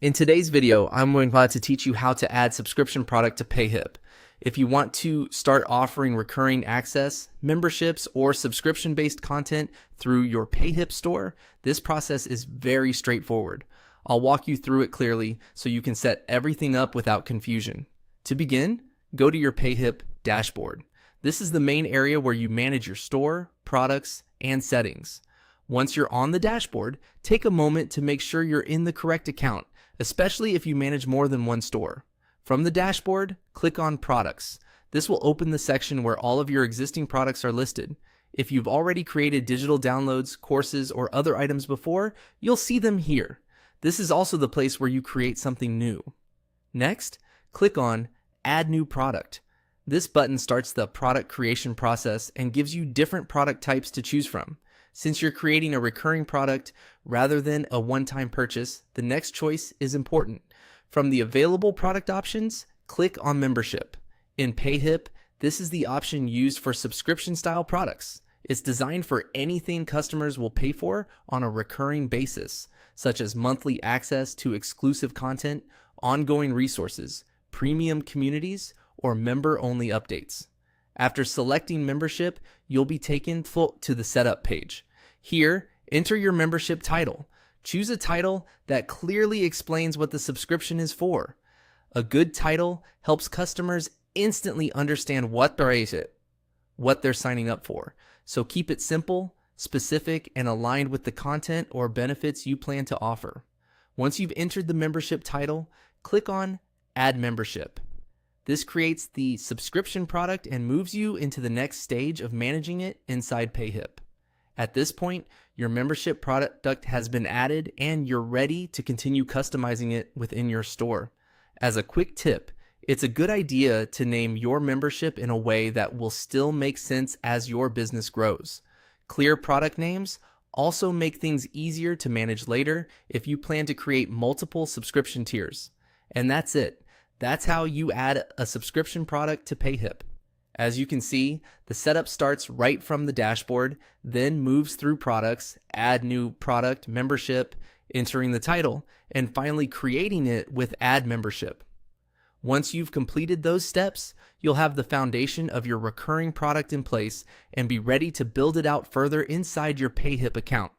In today's video, I'm going to teach you how to add subscription product to Payhip. If you want to start offering recurring access, memberships, or subscription-based content through your Payhip store, this process is very straightforward. I'll walk you through it clearly so you can set everything up without confusion. To begin, go to your Payhip dashboard. This is the main area where you manage your store, products, and settings. Once you're on the dashboard, take a moment to make sure you're in the correct account, especially if you manage more than one store. From the dashboard, click on Products. This will open the section where all of your existing products are listed. If you've already created digital downloads, courses, or other items before, you'll see them here. This is also the place where you create something new. Next, click on Add New Product. This button starts the product creation process and gives you different product types to choose from. Since you're creating a recurring product rather than a one-time purchase, the next choice is important. From the available product options, click on Membership. In Payhip, this is the option used for subscription-style products. It's designed for anything customers will pay for on a recurring basis, such as monthly access to exclusive content, ongoing resources, premium communities, or member-only updates. After selecting membership, you'll be taken to the setup page. Here, enter your membership title. Choose a title that clearly explains what the subscription is for. A good title helps customers instantly understand what they're signing up for. So keep it simple, specific, and aligned with the content or benefits you plan to offer. Once you've entered the membership title, click on Add Membership. This creates the subscription product and moves you into the next stage of managing it inside Payhip. At this point, your membership product has been added and you're ready to continue customizing it within your store. As a quick tip, it's a good idea to name your membership in a way that will still make sense as your business grows. Clear product names also make things easier to manage later if you plan to create multiple subscription tiers. And that's it. That's how you add a subscription product to Payhip. As you can see, the setup starts right from the dashboard, then moves through products, add new product, membership, entering the title, and finally creating it with Add Membership. Once you've completed those steps, you'll have the foundation of your recurring product in place and be ready to build it out further inside your Payhip account.